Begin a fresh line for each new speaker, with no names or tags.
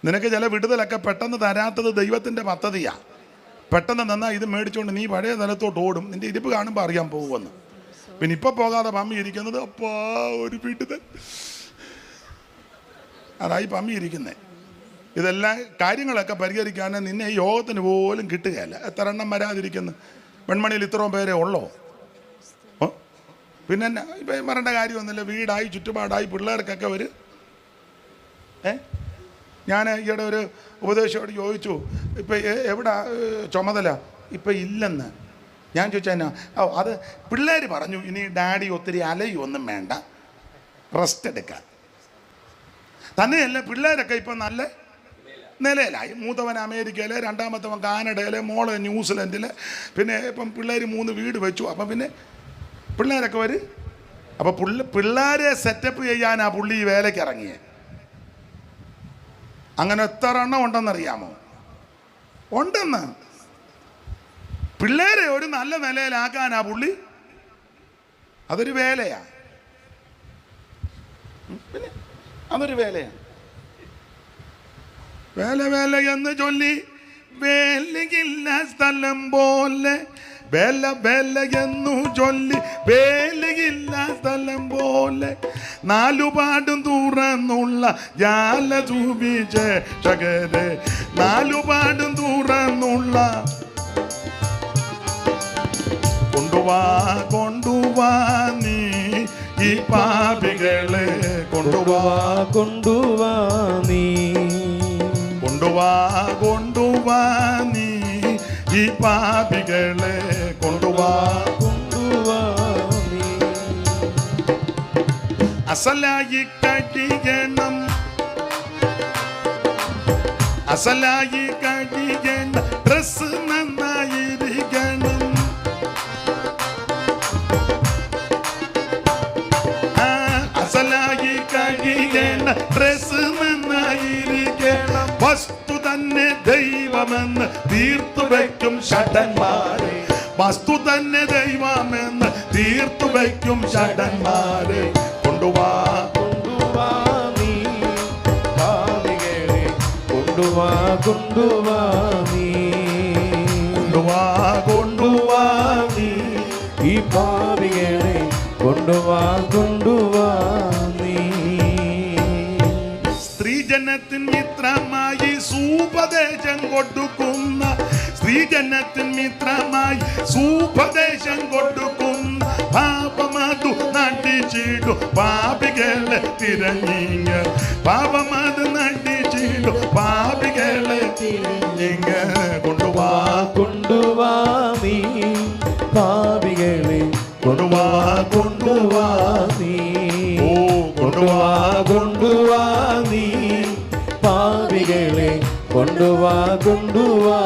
നിനക്ക് ചില വിടുതലൊക്കെ പെട്ടെന്ന് തരാത്തത് ദൈവത്തിൻ്റെ പദ്ധതിയാണ്. പെട്ടെന്ന് നന്നാ ഇത് മേടിച്ചുകൊണ്ട് നീ പഴയ സ്ഥലത്തോട്ട് ഓടും. നിൻ്റെ ഇരിപ്പ് കാണുമ്പോൾ അറിയാൻ പോകുമെന്ന്. പിന്നെ ഇപ്പം പോകാതെ പമ്മി ഇരിക്കുന്നത് അപ്പാ ഒരു വിടുതൽ, അതായി പമ്മി ഇരിക്കുന്നത്. ഇതെല്ലാം കാര്യങ്ങളൊക്കെ പരിഹരിക്കാൻ നിന്നെ ഈ യോഗത്തിന് പോലും കിട്ടുകയല്ല. എത്ര എണ്ണം വരാതിരിക്കുന്നു? വെൺമണിയിൽ ഇത്രയും പേരെ ഉള്ളോ? പിന്നെ ഇപ്പം വരേണ്ട കാര്യമൊന്നുമില്ല. വീടായി, ചുറ്റുപാടായി, പിള്ളേർക്കൊക്കെ ഒരു ഞാൻ ഈയിടെ ഒരു ഉപദേശത്തോട് ചോദിച്ചു, ഇപ്പം എവിടെ ചുമതല? ഇപ്പം ഇല്ലെന്ന്. ഞാൻ ചോദിച്ചാൽ അത് പിള്ളേർ പറഞ്ഞു, ഇനി ഡാഡി ഒത്തിരി അലയൊന്നും വേണ്ട, റെസ്റ്റ് എടുക്കാൻ. തന്നെയല്ല പിള്ളേരൊക്കെ ഇപ്പം നല്ല നിലയിലായി. മൂത്തവൻ അമേരിക്കയിൽ, രണ്ടാമത്തവൻ കാനഡയിൽ, മോള് ന്യൂസിലൻഡിൽ, പിന്നെ ഇപ്പം പിള്ളേർ 3 വീട് വെച്ചു. അപ്പം പിന്നെ പിള്ളേരൊക്കെ വരും. അപ്പം പിള്ളേരെ സെറ്റപ്പ് ചെയ്യാനാ പുള്ളി ഈ വേലയ്ക്ക് ഇറങ്ങിയത്. അങ്ങനെ എത്ര എണ്ണം ഉണ്ടെന്നറിയാമോ? ഉണ്ടെന്ന്. പിള്ളേരെ ഒരു നല്ല നിലയിലാക്കാനാ പുള്ളി. അതൊരു വേലയാ. പിന്നെ അതൊരു വേലയാണ്. വേല വേല എന്ന് ചൊല്ലി വേലയില്ല സ്ഥലം പോലെ, വേല വേല എന്നു ചൊല്ലി വേലയില്ല സ്ഥലം പോലെ, 4 പാടും തുറന്നുള്ള ജാല സുവിശേഷകരെ, 4 പാടും തുറന്നുള്ള. കൊണ്ടുവാ കൊണ്ടുവാ നീ ഈ പാപികളെ, കൊണ്ടുവാ
കൊണ്ടുവാ നീ,
കൊണ്ടുവാ കൊണ്ടുവാ നീ ഈ പാപികളെ, കൊണ്ടുവാ
കൊണ്ടുവാ നീ.
അസലായി കഴിയണം, അസലായി കഴിയണം, ഡ്രസ് നന്നായിരിക്കണം, അസലായി കഴിയണം, ഡ്രസ് നന്നായിരിക്കണം. വസ്തു തന്നെ ദൈവമെന്ന് തീർത്തു വയ്ക്കും ഷടന്മാരെ, വസ്തു തന്നെ ദൈവമെന്ന് തീർത്തു വയ്ക്കും ഷടന്മാരെ. കൊണ്ടുവാ
കൊണ്ടുവാ നീ പാപികളെ, കൊണ്ടുവാ കൊണ്ടുവാ നീ,
കൊണ്ടുവാ കൊണ്ടുവാ നീ
ഈ പാപികളെ, കൊണ്ടുവാ കൊണ്ടുവാ നീ.
സ്ത്രീജനത്തിൻ മിത്രമായി സൂപദേശം കൊടുക്കുന്ന, സ്ത്രീജനത്തിൻ മിത്രമായി സൂപദേശം കൊടുക്കുന്ന, പാപമതു നടിച്ചിടു പാപികളെ തിരഞ്ഞിങ്ങ, പാപമത് നടിച്ചിടു പാപികളെ തിരഞ്ഞിങ്ങ. കൊണ്ടുവാ
കൊണ്ടുവാ നീ പാപികളെ,
കൊണ്ടുവാ കൊണ്ടുവാ
നീ,
ഓ കൊണ്ടുവാ
കൊണ്ടുവാ നീ പാപികളെ, കൊണ്ടുവാ കൊണ്ടുവാ.